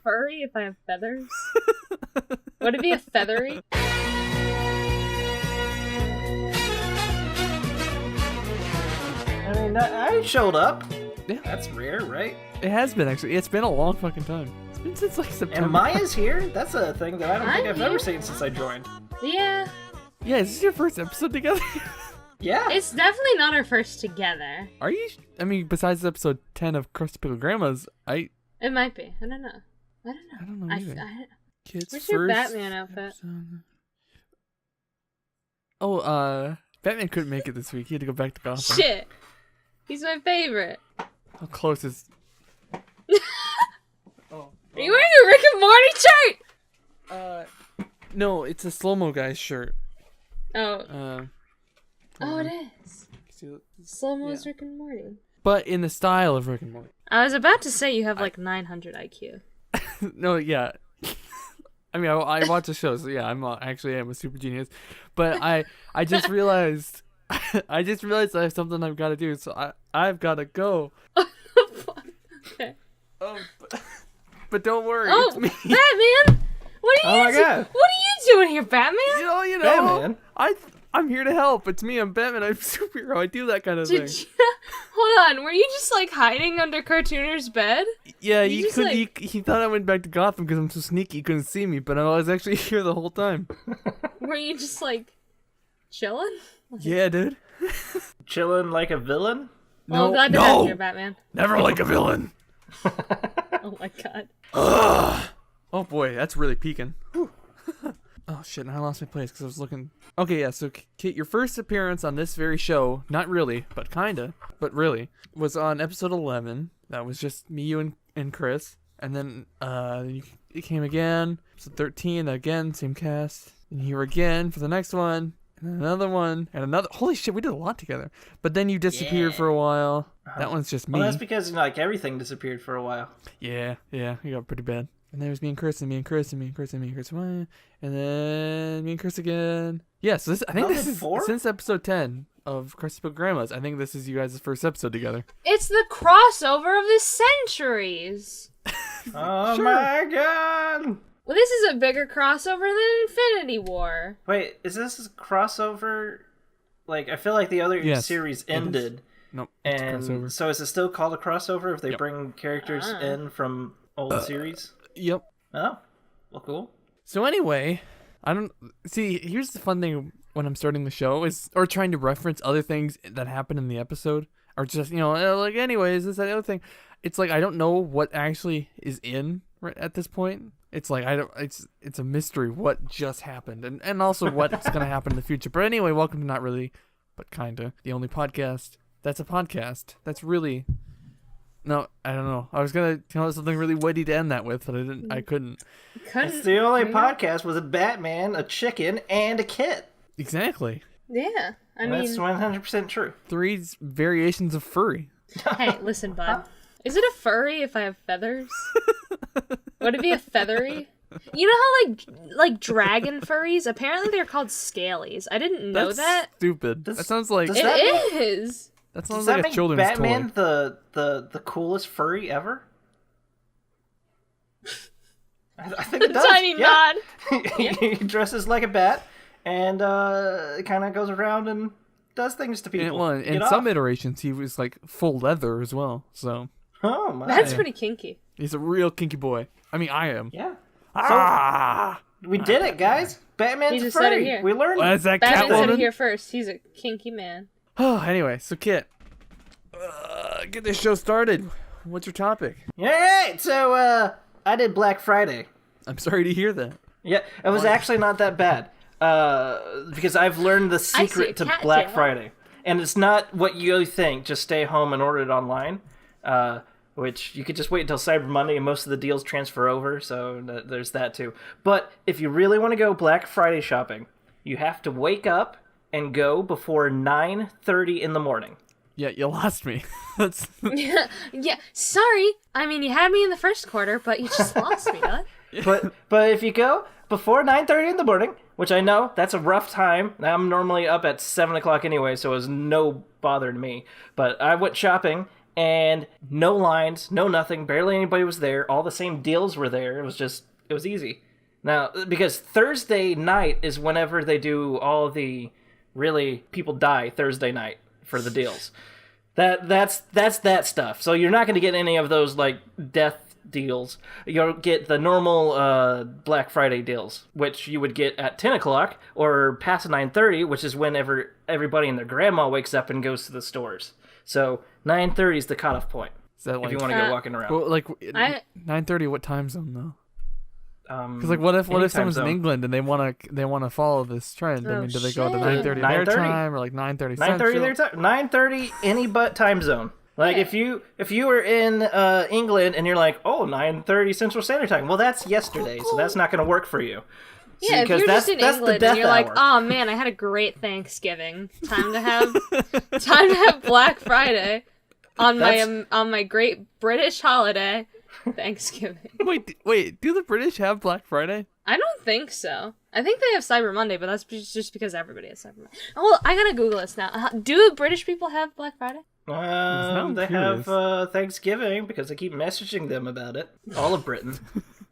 furry if I have feathers? Would it be a feathery? I mean, I showed up. Yeah. That's rare, right? It has been, actually. It's been a long fucking time. It's been since, like, September. And Maya's here? That's a thing that I don't think I'm I've here. ever seen since I joined. Yeah. Yeah, is this your first episode together? Yeah. It's definitely not our first together. Are you? I mean, besides episode 10 of Crusty Pickle Grandma's, It might be. I don't know. I don't know either. Kids Where's first your Batman outfit? episode. Oh, Batman couldn't make it this week. He had to go back to Gotham. Shit. He's my favorite. How close is... Are you wearing a Rick and Morty shirt? No, it's a slow-mo guy's shirt. Oh. Oh, it is. Slow-mo's Yeah. Rick and Morty. But in the style of Rick and Morty. I was about to say you have like 900 IQ. No, yeah. I mean, I watch the show, so yeah, I'm a super genius. But I just realized, I have something I've got to do, so I've got to go. Okay. But don't worry, Oh, it's me. Batman! What are you? Oh my God. What are you doing here, Batman? You know, Batman. I'm here to help. It's me. I'm Batman. I'm a superhero. I do that kind of thing. Did you? Hold on. Were you just like hiding under Cartooner's bed? Yeah, You just, like- he thought I went back to Gotham because I'm so sneaky. He couldn't see me, but I was actually here the whole time. Were you just like chilling? Yeah, dude. Chilling like a villain? Oh, I'm glad to have you here, Batman. Never like a villain. Oh my God. Oh boy, that's really peaking. Oh shit, I lost my place because I was looking. Okay, yeah, so Kate, your first appearance on this very show, not really, but kinda, but really, was on episode 11. That was just me, you, and Chris. And then you came again, episode 13, again, same cast. And you were again for the next one, and another one, and another. Holy shit, we did a lot together. But then you disappeared for a while. That one's just me. Well, that's because, like, everything disappeared for a while. Yeah, you got pretty bad. And then it was me and Chris, and me and Chris, and me and Chris, and me and Chris, and then me and Chris again. Yeah, so I think this is since episode 10 of Crusty Pickle Grandma's. I think this is you guys' first episode together. It's the crossover of the centuries. Oh Sure. my God! Well, this is a bigger crossover than Infinity War. Wait, is this a crossover? Like, I feel like the other series ended. Nope. It's a And crossover. so is it still called a crossover if they Yep. bring characters in from old series? Yep. Oh, well, cool. So anyway, I don't see. Here's the fun thing when I'm starting the show or trying to reference other things that happen in the episode, or just like anyways, this that other thing. It's like I don't know what actually is in right at this point. It's like It's a mystery what just happened, and also what's gonna happen in the future. But anyway, welcome to Not Really, but Kinda, the only podcast that's a podcast that's really. No, I don't know. I was gonna tell something really witty to end that with, but I couldn't. It's the only podcast with a Batman, a chicken, and a kit. Exactly. Yeah, I mean, That's 100% true. 3 variations of furry. hey, listen, bud. Is it a furry if I have feathers? Would it be a feathery? You know how like dragon furries? Apparently they're called scalies. I didn't know That's that. stupid. That sounds like does It that is. that Does sounds that like a make children's Batman toy. the coolest furry ever? I think it does. Tiny yeah. nod. He dresses like a bat and kind of goes around and does things to people. And, in Get some off. iterations, he was like full leather as well. So Oh my. That's pretty kinky. he's a real kinky boy. I mean, I am. Yeah. Ah, We did it, guys. Batman's He a just said it furry. here. We learned. well, that's that Batman said it Catwoman. here first. He's a kinky man. Oh, anyway, so Kit, get this show started. What's your topic? All right. So I did Black Friday. I'm sorry to hear that. Yeah, it was actually not that bad. Because I've learned the see a secret to cat Black tail. Friday. And it's not what you think. Just stay home and order it online. Which you could just wait until Cyber Monday and most of the deals transfer over. So there's that too. But if you really want to go Black Friday shopping, you have to wake up and go before 9:30 in the morning. Yeah, you lost me. That's Yeah, sorry. I mean, you had me in the first quarter, but you just lost me, bud. But if you go before 9:30 in the morning, which I know that's a rough time. I'm normally up at 7 o'clock anyway, so it was no bother to me. But I went shopping, and no lines, no nothing, barely anybody was there. All the same deals were there. It was easy. Now, because Thursday night is whenever they do all the really people die Thursday night for the deals. That's that stuff. So you're not going to get any of those like death deals. You'll get the normal Black Friday deals, which you would get at 10 o'clock or past 9:30, which is whenever everybody and their grandma wakes up and goes to the stores. So 9:30 is the cutoff point. Is that like, if you want to go walking around. Well, like 9:30, what time zone though? Because like, what if someone's zone. in England and they wanna follow this trend? I mean, do they go to 9:30 their 9:30. time or like 9:30 9:30 Central? their time. 9:30 any but time zone. Like if you were in England and you're like, oh, 9:30 Central Standard Time. Well, that's yesterday, so that's not going to work for you. Yeah, if you're just in England and you're hour. like, oh man, I had a great Thanksgiving. Time to have Black Friday on my great British holiday, Thanksgiving. Wait, do the British have Black Friday? I don't think so. I think they have Cyber Monday, but that's just because everybody has Cyber Monday. Oh, well, I gotta Google this now. Do British people have Black Friday? They have Thanksgiving because I keep messaging them about it. All of Britain.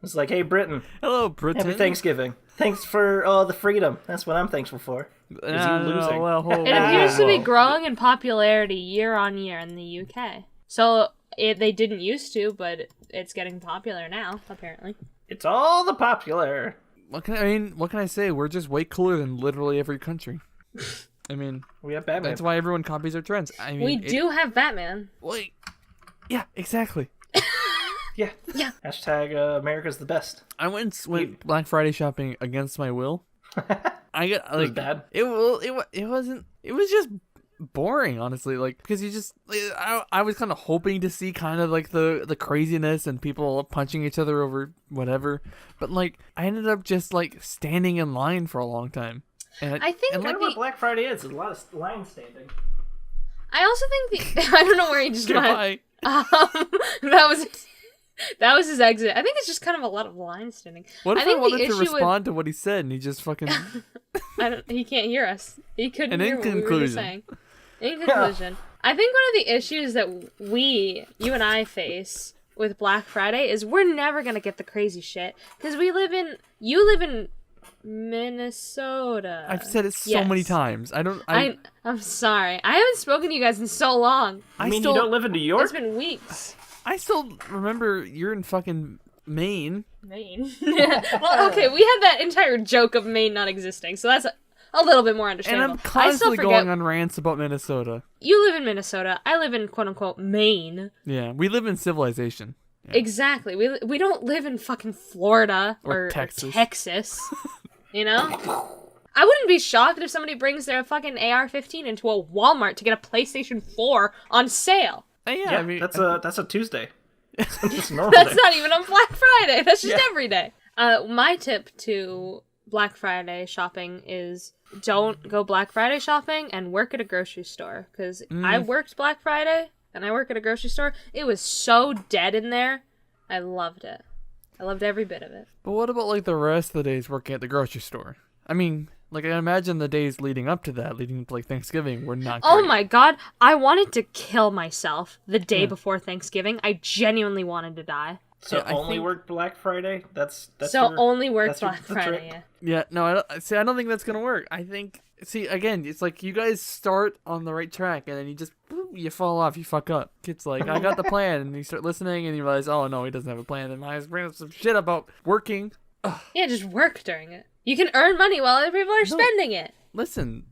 It's like, hey, Britain. Hello, Britain. Happy Thanksgiving. Thanks for all the freedom. That's what I'm thankful for. Is you losing. It appears to be growing in popularity year on year in the UK. So they didn't used to, but it's getting popular now, apparently. It's all the popular. What can I say? We're just way cooler than literally every country. I mean, we have Batman. That's why everyone copies our trends. I mean, we do have Batman. Wait. Yeah, exactly. Yeah. Hashtag America's the best. I went Black Friday shopping against my will. I got like, it was bad. It wasn't. It was just boring, honestly. Like, because you just I was kind of hoping to see kind of like the craziness and people punching each other over whatever, but like I ended up just like standing in line for a long time. And I think like what Black Friday is a lot of line standing. I also think I don't know where he just went. That was his exit. I think it's just kind of a lot of line standing. What if I wanted to respond to what he said and he just fucking... He can't hear us. He couldn't hear what we were saying. In conclusion, I think one of the issues that you and I face with Black Friday is we're never going to get the crazy shit. Because you live in Minnesota. I've said it so many times. I'm sorry. I haven't spoken to you guys in so long. You don't live in New York? It's been weeks. I still remember you're in fucking Maine. Well, okay, we had that entire joke of Maine not existing, so that's a little bit more understandable. And I'm constantly going on rants about Minnesota. You live in Minnesota. I live in quote-unquote Maine. Yeah, we live in civilization. Yeah. Exactly. We don't live in fucking Florida or Texas. You know? I wouldn't be shocked if somebody brings their fucking AR-15 into a Walmart to get a PlayStation 4 on sale. Yeah, I mean, that's a Tuesday. That's not even on Black Friday. That's just every day. My tip to Black Friday shopping is don't go Black Friday shopping and work at a grocery store. Because I worked Black Friday and I work at a grocery store. It was so dead in there. I loved it. I loved every bit of it. But what about like the rest of the days working at the grocery store? I mean, like I imagine the days leading up to that, leading to like Thanksgiving, were not great. Oh my god, I wanted to kill myself the day before Thanksgiving. I genuinely wanted to die. So work Black Friday? That's only work Black Friday, Yeah, no, I don't think that's gonna work. I think, again, it's like you guys start on the right track and then you just, you fall off, you fuck up. It's like, I got the plan, and you start listening and you realize, oh no, he doesn't have a plan, and I was bringing up some shit about working. Ugh. Yeah, just work during it. You can earn money while other people are spending it. Listen,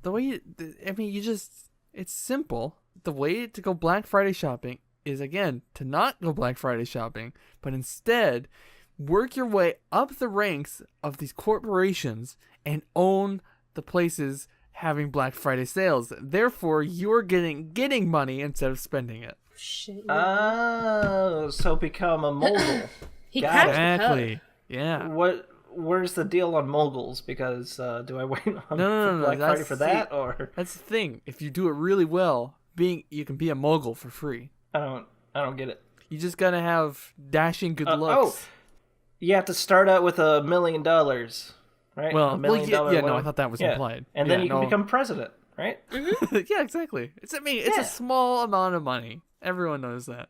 it's simple. The way to go Black Friday shopping is, again, to not go Black Friday shopping, but instead work your way up the ranks of these corporations and own the places having Black Friday sales. Therefore, you're getting money instead of spending it. Shit. So become a mogul. Exactly. Yeah. Where's the deal on moguls? Because do I wait on Black Friday for that, or that's the thing? If you do it really well, you can be a mogul for free. I don't get it. You just gotta have dashing good looks. Oh, you have to start out with $1 million, right? Well, $1 million no, I thought that was implied. And then you can become president, right? Yeah, exactly. It's a small amount of money. Everyone knows that.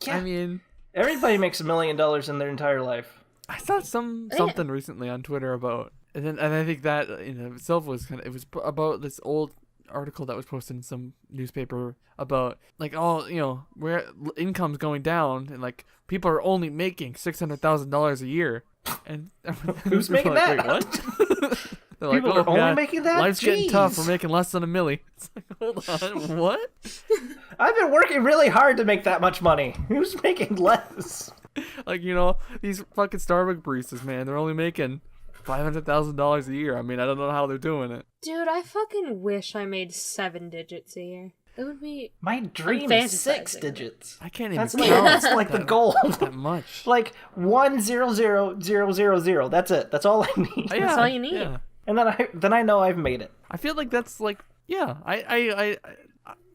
Yeah. I mean, Everybody makes $1 million in their entire life. I saw something recently on Twitter about, and I think that in itself was it was about this old article that was posted in some newspaper about like where income's going down and like people are only making $600,000 a year, and Who's making like, that? Wait, what? They're like, People are only making that? Life's getting Jeez. tough. We're making less than $1 million. It's like, hold on, what? I've been working really hard to make that much money. Who's making less? Like, these fucking Starbucks baristas, man, they're only making $500,000 a year. I mean, I don't know how they're doing it. Dude, I fucking wish I made 7 digits a year. It would be... My dream is 6 digits. I can't even That's count. that's like the goal. That much. Like 100000. That's it. That's all I need. Yeah, That's all you need. Yeah. And then I know I've made it. I feel like that's like, yeah, I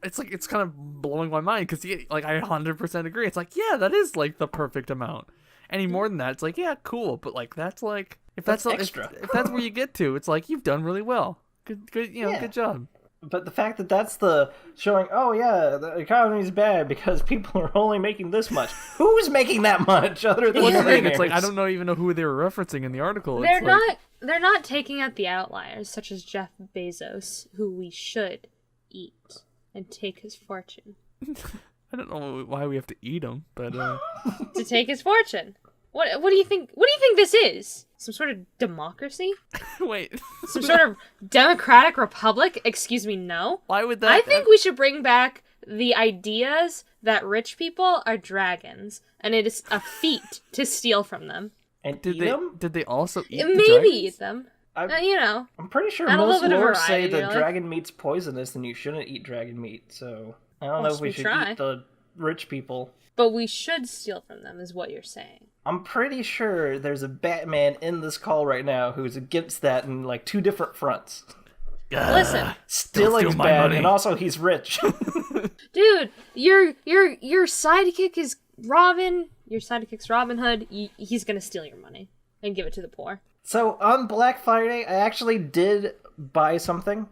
it's like, it's kind of blowing my mind because like I 100% agree. It's like, yeah, that is like the perfect amount. Any more than that, it's like, yeah, cool, but like that's like if that's extra. If that's where you get to, it's like you've done really well. Good, Yeah. good job. But the fact that that's the showing, oh yeah, the economy's bad because people are only making this much. Who's making that much other than What's the thing? millionaires? It's like I don't even know who they were referencing in the article. They're It's like, they're not taking out the outliers, such as Jeff Bezos, who we should eat and take his fortune. I don't know why we have to eat them, but To take his fortune. What do you think? What do you think this is? Some sort of democracy? wait, Some sort of democratic republic? Excuse me, no. why would that? I think we should bring back the ideas that rich people are dragons, and it is a feat to steal from them. And Did eat they? them? Did they also eat? the Maybe dragons? eat them. I'm pretty sure Add a most little bit of lore say variety, that really. dragon meat's poisonous and you shouldn't eat dragon meat. So I don't know if we should try. eat the rich people. But we should steal from them, is what you're saying. I'm pretty sure there's a Batman in this call right now who's against that in like 2 different fronts. Listen, Stealing's steal my bad, money. and also he's rich. dude, your sidekick is Robin. Your sidekick's Robin Hood. He's gonna steal your money and give it to the poor. So on Black Friday, I actually did buy something,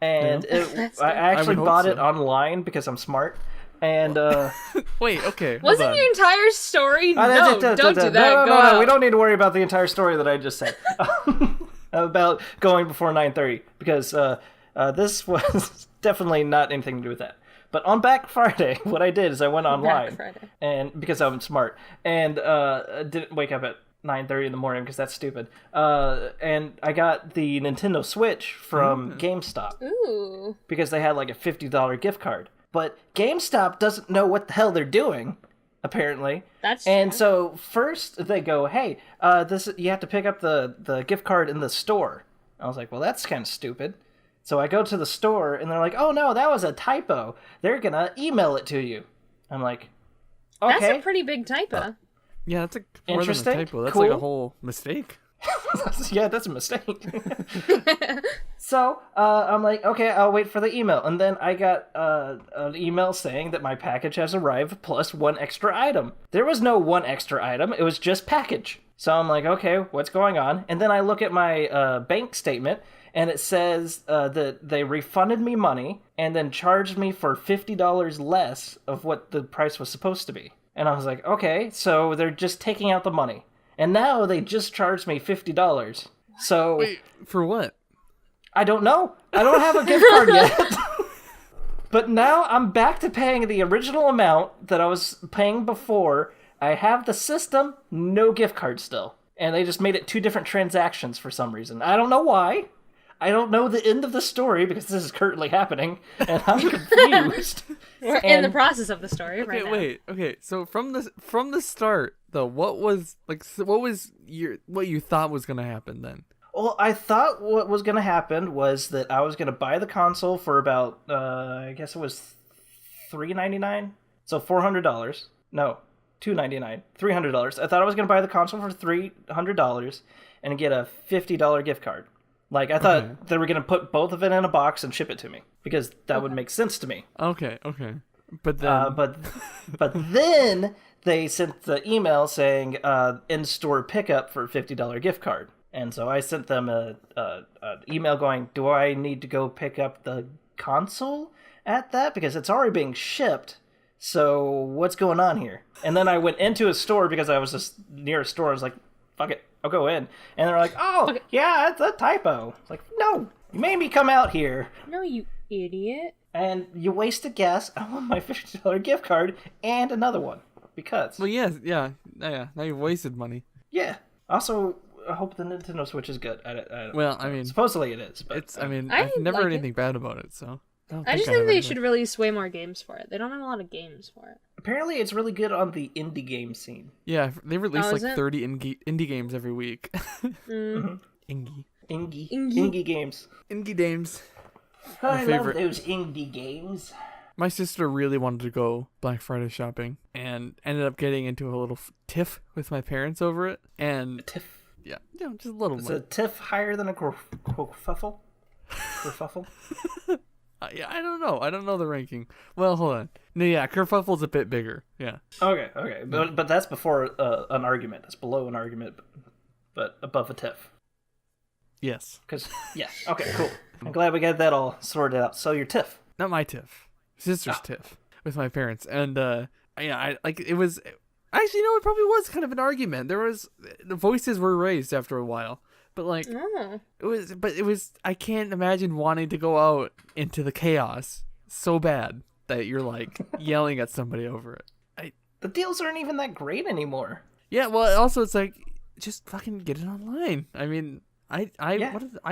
and That's I good. actually I would hope bought so. it online because I'm smart. And Wait, okay. hold Wasn't on. your entire story? No, don't do that. No, Go out. we don't need to worry about the entire story that I just said about going before 9:30 because this was definitely not anything to do with that. But on Black Friday, what I did is I went online, Friday. and because I'm smart, and didn't wake up at 9:30 in the morning because that's stupid. And I got the Nintendo Switch from GameStop Ooh. because they had like a $50 gift card. But GameStop doesn't know what the hell they're doing, apparently. That's And true. so first they go, hey, this you have to pick up the gift card in the store. I was like, well, that's kind of stupid. So I go to the store, and they're like, oh, no, that was a typo. They're going to email it to you. I'm like, okay. That's a pretty big typo. Yeah, that's more than a Interesting. typo. That's like a Cool. whole mistake. Yeah, that's a mistake. So I'm like, okay, I'll wait for the email. And then I got an email saying that my package has arrived plus 1 extra item. There was no 1 extra item. It was just package. So I'm like, okay, what's going on? And then I look at my bank statement, and it says that they refunded me money and then charged me for $50 less of what the price was supposed to be. And I was like, okay, so they're just taking out the money. And now they just charged me $50. So Wait, for what? I don't know. I don't have a gift card yet. But now I'm back to paying the original amount that I was paying before. I have the system, no gift card still. And they just made it 2 different transactions for some reason. I don't know why. I don't know the end of the story because this is currently happening, and I'm confused. We're in the process of the story right now. Wait, okay. So from the start, though, what was what you thought was gonna happen then? Well, I thought what was going to happen was that I was going to buy the console for about, I guess it was $399, so $400. No, $299, $300. I thought I was going to buy the console for $300 and get a $50 gift card. Like, I thought they were going to put both of it in a box and ship it to me because that would make sense to me. Okay. But then, But then they sent the email saying in-store pickup for a $50 gift card. And so I sent them an email going, do I need to go pick up the console? at that because it's already being shipped. So what's going on here? And then I went into a store because I was just near a store. I was like, fuck it, I'll go in. And they're like, oh, yeah, it's a typo. It's like, no, you made me come out here. No, you idiot. And you wasted gas. I want my $50 gift card and another one. Because. Well, yeah. Now you've wasted money. Yeah. Also, I hope the Nintendo Switch is good. I mean, supposedly it is. But, I've never heard anything bad about it, so. I just think they should release way more games for it. They don't have a lot of games for it. Apparently, it's really good on the indie game scene. Yeah, they release 30 indie games every week. Mm-hmm. Indie games. Indie games. I love those indie games. My sister really wanted to go Black Friday shopping and ended up getting into a little tiff with my parents over it. And a tiff? Yeah, just a little bit. Is a tiff higher than a kerfuffle? Kerfuffle? Yeah, I don't know. I don't know the ranking. Well, hold on. No, yeah, kerfuffle's a bit bigger. Yeah. Okay. But that's before an argument. That's below an argument, but above a tiff. Yes. Yeah. Okay, cool. I'm glad we got that all sorted out. So your tiff. Not my tiff. Sister's tiff with my parents. And, it was... Actually, no, it probably was kind of an argument. The voices were raised after a while. But it was I can't imagine wanting to go out into the chaos so bad that you're like yelling at somebody over it. The deals aren't even that great anymore. Yeah, well, also it's like just fucking get it online. I mean, I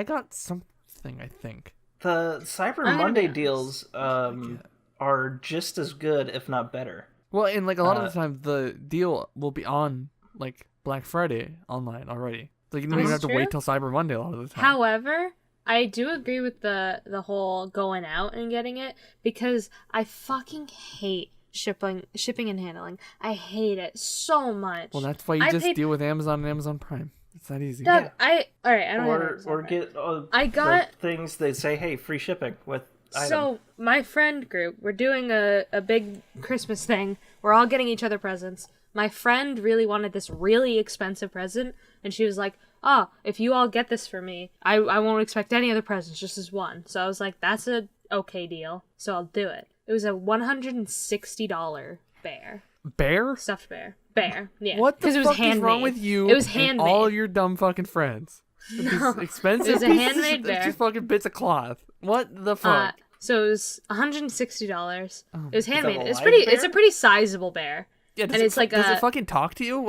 got something, I think. The Cyber Monday deals are just as good, if not better. Well, and like a lot of the time the deal will be on like Black Friday online already. Like you don't even have to wait till Cyber Monday a lot of the time. However, I do agree with the whole going out and getting it because I fucking hate shipping and handling. I hate it so much. Well, that's why you just deal with Amazon and Amazon Prime. It's that easy. Doug, I don't or get I got things that say, hey, free shipping with items. So my friend group, we're doing a big Christmas thing. We're all getting each other presents. My friend really wanted this really expensive present, and she was like, oh, if you all get this for me, I won't expect any other presents, just as one. So I was like, that's a okay deal, so I'll do it. It was a $160 bear. Bear? Stuffed bear. Bear, yeah. What the fuck is wrong with you it was handmade. And all your dumb fucking friends? No, expensive it was a handmade bear. It's just fucking bits of cloth. What the fuck? So it was $160. It was handmade. It's a pretty sizable bear. Yeah, does it fucking talk to you?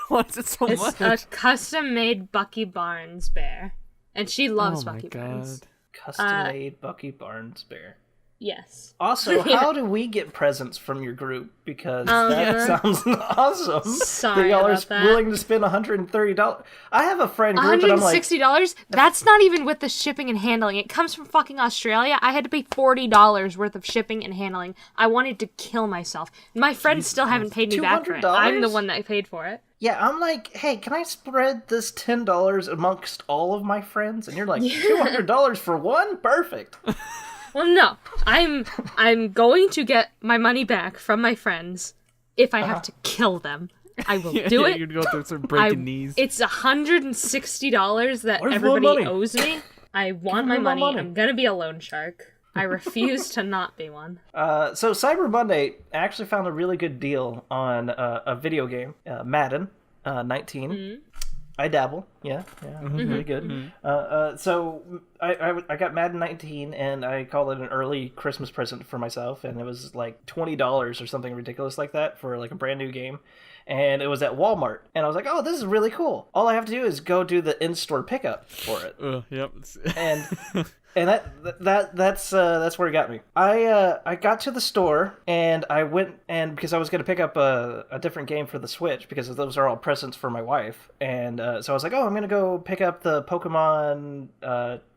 What's it so much? It's a custom-made Bucky Barnes bear, and she loves Bucky Barnes. Custom-made Bucky Barnes bear. Yes. Also, how do we get presents from your group? Because that sounds awesome. Sorry y'all about are willing to spend $130. I have a friend group, and I'm like, $160? That's not even with the shipping and handling. It comes from fucking Australia. I had to pay $40 worth of shipping and handling. I wanted to kill myself. My friends still haven't paid me back for it. I'm the one that paid for it. Yeah, I'm like, hey, can I spread this $10 amongst all of my friends? And you're like, $200 for one? Perfect. Well, no. I'm going to get my money back from my friends if I have to kill them. I will do it. You'd go through some breaking knees. It's $160 that everybody owes me. I want my money. I'm gonna be a loan shark. I refuse to not be one. So Cyber Monday actually found a really good deal on a video game, Madden 19. Mm-hmm. I dabble, yeah, really good. Mm-hmm. So I got Madden 19, and I called it an early Christmas present for myself, and it was like $20 or something ridiculous like that for like a brand new game, and it was at Walmart, and I was like, oh, this is really cool. All I have to do is go do the in-store pickup for it. Yep. And that's where it got me. I got to the store and I went, and because I was going to pick up a different game for the Switch because those are all presents for my wife, and so I was like, oh, I'm going to go pick up the Pokemon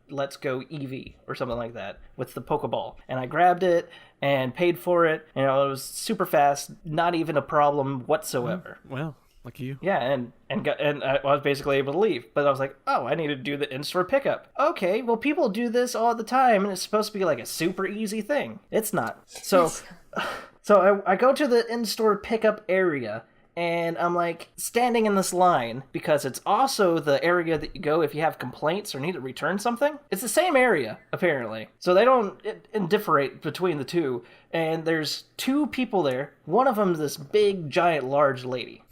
Let's Go Eevee or something like that with the Pokeball, and I grabbed it and paid for it. You know, it was super fast, not even a problem whatsoever. Well. Like you. Yeah, and I was basically able to leave. But I was like, oh, I need to do the in-store pickup. Okay, well, people do this all the time, and it's supposed to be like a super easy thing. It's not. So I go to the in-store pickup area, and I'm like standing in this line because it's also the area that you go if you have complaints or need to return something. It's the same area, apparently. So they don't indifferentiate between the two. And there's two people there. One of them is this big, giant, large lady.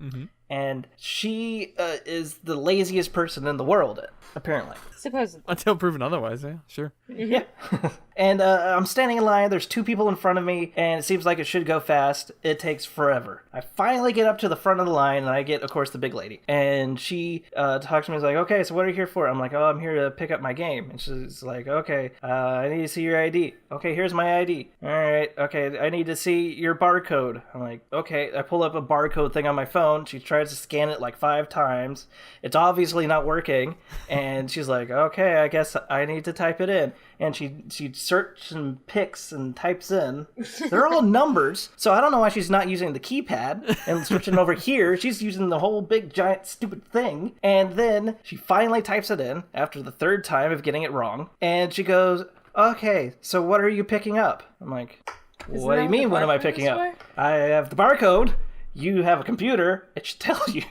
Mm-hmm. And she is the laziest person in the world, apparently. Supposedly. Until proven otherwise, yeah, sure. Yeah. And I'm standing in line. There's two people in front of me, and it seems like it should go fast. It takes forever. I finally get up to the front of the line, and I get, of course, the big lady. And she talks to me. She's like, okay, so what are you here for? I'm like, oh, I'm here to pick up my game. And she's like, okay, I need to see your ID. Okay, here's my ID. All right, okay, I need to see your barcode. I'm like, okay. I pull up a barcode thing on my phone. She tries to scan it like 5 times. It's obviously not working. And she's like, okay, I guess I need to type it in. And she searches and picks and types in. They're all numbers, so I don't know why she's not using the keypad and switching over here. She's using the whole big, giant, stupid thing. And then she finally types it in after the 3rd time of getting it wrong. And she goes, okay, so what are you picking up? I'm like, what do you mean, what am I picking up? I have the barcode. You have a computer. It should tell you.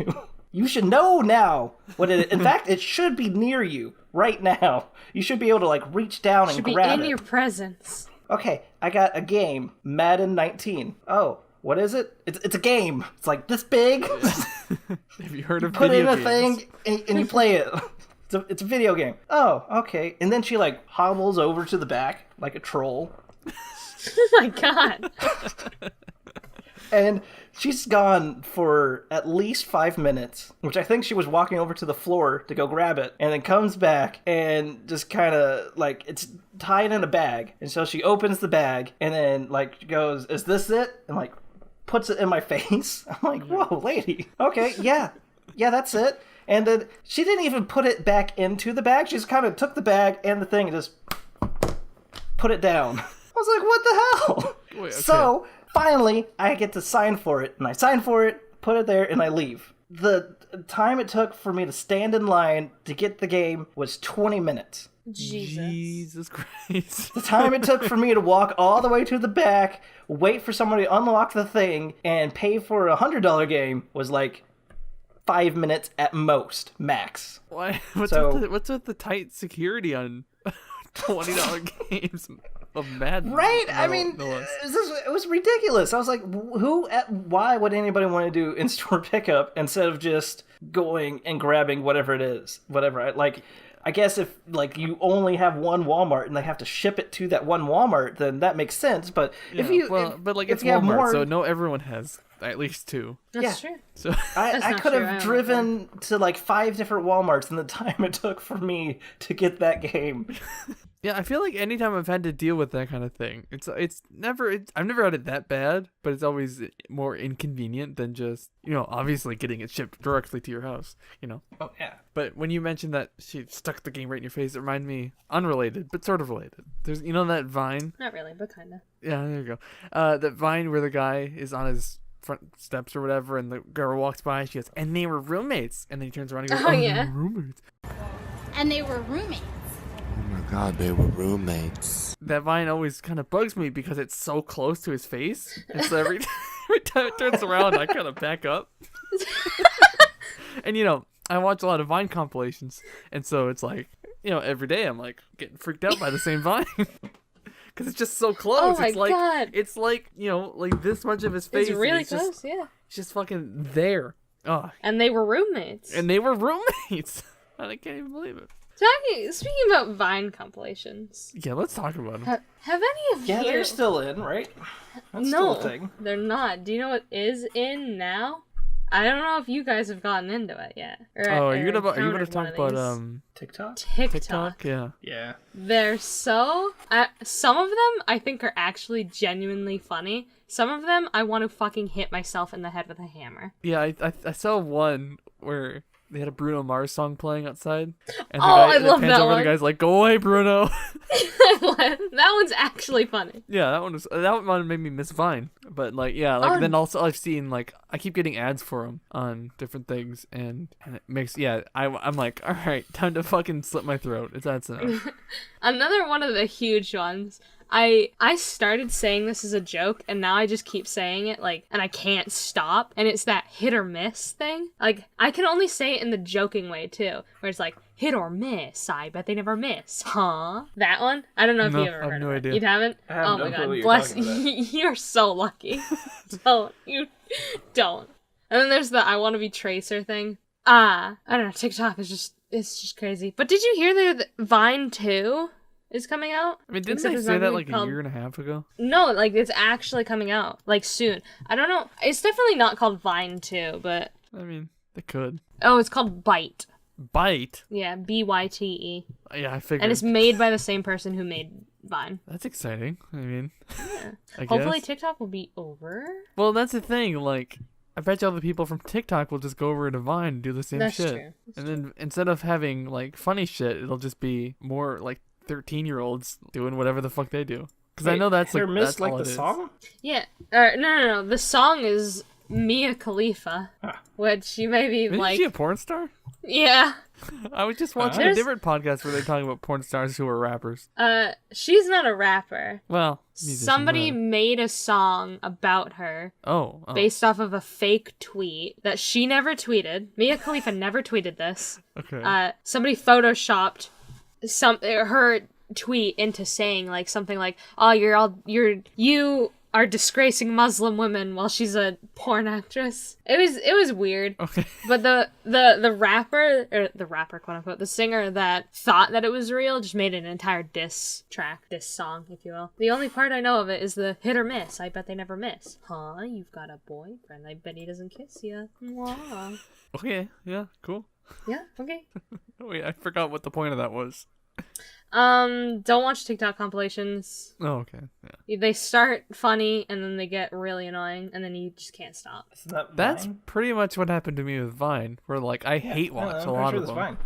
You should know now what it is. In fact, it should be near you right now. You should be able to, like, reach down and grab it. Should be in your presence. Okay, I got a game. Madden 19. Oh, what is it? It's a game. It's like this big. Have you heard of Put video in a games? thing and you play it. It's a video game. Oh, okay. And then she, like, hobbles over to the back like a troll. Oh my god. And she's gone for at least 5 minutes, which I think she was walking over to the floor to go grab it, and then comes back and just kind of, like, it's tied in a bag. And so she opens the bag and then, like, goes, is this it? And, like, puts it in my face. I'm like, whoa, lady. Okay, yeah, that's it. And then she didn't even put it back into the bag. She just kind of took the bag and the thing and just put it down. I was like, what the hell? Wait, okay. So finally, I get to sign for it, and I sign for it, put it there, and I leave. The time it took for me to stand in line to get the game was 20 minutes. Jesus Christ. The time it took for me to walk all the way to the back, wait for somebody to unlock the thing, and pay for a $100 game was like 5 minutes at most, max. Why? What's with the tight security on $20 games? Madden. Right? I mean, it was ridiculous. I was like, why would anybody want to do in-store pickup instead of just going and grabbing whatever it is? Whatever. I guess if, like, you only have one Walmart and they have to ship it to that one Walmart, then that makes sense. But yeah, it's Walmart, more, so no, everyone has at least 2. That's true. So I could have driven to like 5 different Walmarts in the time it took for me to get that game. Yeah, I feel like anytime I've had to deal with that kind of thing, I've never had it that bad, but it's always more inconvenient than just, obviously getting it shipped directly to your house, Oh, yeah. But when you mentioned that she stuck the game right in your face, it reminded me, unrelated, but sort of related. There's, that Vine? Not really, but kind of. Yeah, there you go. That Vine where the guy is on his front steps or whatever, and the girl walks by, she goes, and they were roommates. And then he turns around and goes, yeah. They were roommates. And they were roommates. Oh my god, they were roommates. That Vine always kind of bugs me because it's so close to his face. And so every time it turns around, I kind of back up. And, I watch a lot of Vine compilations. And so it's like, every day I'm like getting freaked out by the same Vine. Because it's just so close. Oh my God. It's like, like this much of his face. It's really close, yeah. It's just fucking there. Oh. And they were roommates. And I can't even believe it. Speaking about Vine compilations. Yeah, let's talk about them. Have any of you... Yeah, they're still in, right? That's no, still a thing. They're not. Do you know what is in now? I don't know if you guys have gotten into it yet. Are you gonna talk about TikTok? TikTok, yeah. Yeah. They're so... some of them I think are actually genuinely funny. Some of them I want to fucking hit myself in the head with a hammer. Yeah, I saw one where they had a Bruno Mars song playing outside. And I love that one. The guy's like, "Go away, Bruno." That one's actually funny. Yeah, that one made me miss Vine. But then also I've seen I keep getting ads for them on different things, and it makes I'm like, all right, time to fucking slit my throat. That's enough. Another one of the huge ones. I started saying this as a joke, and now I just keep saying it, like, and I can't stop, and it's that hit or miss thing. Like, I can only say it in the joking way, too, where it's like, hit or miss, I bet they never miss, huh? That one? I don't know if No, you've ever I have heard no of it. idea. You haven't? I have Oh no my clue god, what you're bless talking about. you're so lucky. You don't. And then there's the I want to be Tracer thing. I don't know, TikTok is just crazy. But did you hear that Vine 2 is coming out? I mean, didn't Except they it's say not that gonna like be a called- year and a half ago? No, like it's actually coming out like soon. I don't know. It's definitely not called Vine 2, but I mean, they could. oh, it's called Byte. Byte? Yeah, BYTE. Yeah, I figured. And it's made by the same person who made Vine. That's exciting. I mean, I Hopefully guess. TikTok will be over. Well, that's the thing. Like, I bet you all the people from TikTok will just go over to Vine and do the same That's shit. true. And then instead of having like funny shit, it'll just be more like 13-year-olds doing whatever the fuck they do. Because I Wait, know that's Hit or like Miss, that's like all the it is. song? Yeah. No. The song is Mia Khalifa, which you may be Isn't like, she a porn star? yeah. I was just watching a There's- different podcast where they're talking about porn stars who are rappers. She's not a rapper. Well, musicians, Somebody whatever. made a song about her Oh. based off of a fake tweet that she never tweeted. Mia Khalifa never tweeted this. Okay. Somebody photoshopped her tweet into saying like something like, "Oh, you are disgracing Muslim women," while she's a porn actress. It was weird. Okay. But the rapper, or the rapper, quote unquote, the singer that thought that it was real just made an entire diss song, if you will. The only part I know of it is the hit or miss. I bet they never miss. Huh? You've got a boyfriend. I bet he doesn't kiss you. Mwah. Okay. Yeah. Cool. Yeah. Okay. Wait, I forgot what the point of that was. Don't watch TikTok compilations. Oh, okay. Yeah. They start funny and then they get really annoying and then you just can't stop. Isn't that That's Vine? pretty much what happened to me with Vine, where like I hate Yeah, watch I'm a pretty lot sure of that's them. Vine.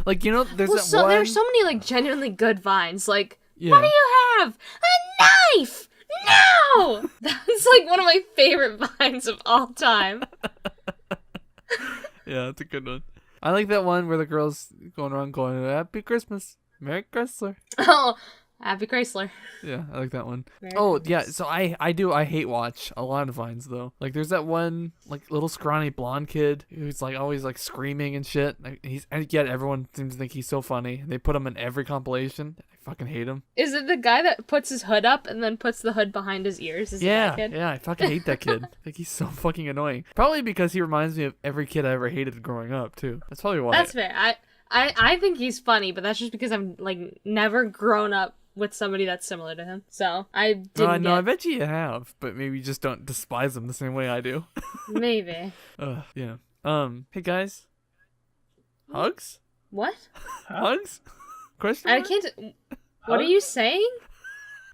Like, you know, there's Well, that so one. there's so many like genuinely good vines. Like, Yeah. what do you have? A knife! No! That's like one of my favorite vines of all time. Yeah, that's a good one. I like that one where the girl's going around going, "Happy Christmas, Merry Chrysler." Oh, Happy Chrysler. Yeah, I like that one. Merry Oh, yeah, Christmas. so I hate watch a lot of Vines, though. Like, there's that one, like, little scrawny blonde kid who's, like, always, like, screaming and shit. Like, and yet everyone seems to think he's so funny. They put him in every compilation. I fucking hate him. Is it the guy that puts his hood up and then puts the hood behind his ears? Is it Yeah, that kid? yeah, I fucking hate that kid. Like, he's so fucking annoying. Probably because he reminds me of every kid I ever hated growing up, too. That's probably why. That's fair. I think he's funny, but that's just because I've like never grown up with somebody that's similar to him. So I didn't No, I get... bet you have, but maybe you just don't despise him the same way I do. Maybe. Yeah. Hey guys. Hugs? What? Hugs? Question I mark? can't... What are you saying?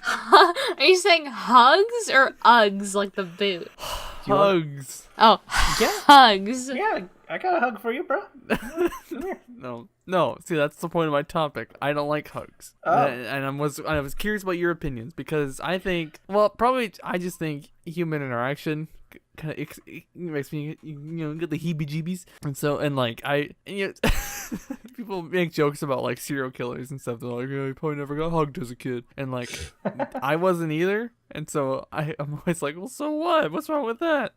Are you saying hugs or Uggs like the boot? Hugs. Oh, Yeah. hugs. Yeah, I got a hug for you, bro. No. See, that's the point of my topic. I don't like hugs, Oh. and I was curious about your opinions because I think, well, probably I just think human interaction kind of makes me, get the heebie-jeebies, people make jokes about like serial killers and stuff. They're like, "Yeah, you probably never got hugged as a kid," and like, I wasn't either, and so I'm always like, "Well, so what? What's wrong with that?"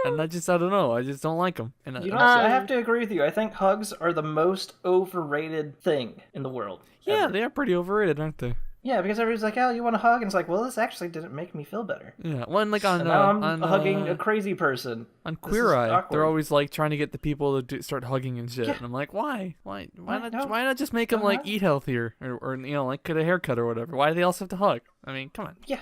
And I don't know. I just don't like them. And You know, I have to agree with you. I think hugs are the most overrated thing in the world. yeah, ever. they are pretty overrated, aren't they? Yeah, because everybody's like, "Oh, you want a hug?" And it's like, "Well, this actually didn't make me feel better." Yeah, one like on And now I'm on, hugging a crazy person. on This Queer is Eye, awkward. they're always like trying to get the people to start hugging and shit, Yeah. and I'm like, why not? No. Why not just make them Don't like hug. eat healthier or like get a haircut or whatever? Why do they also have to hug? I mean, come on. Yeah,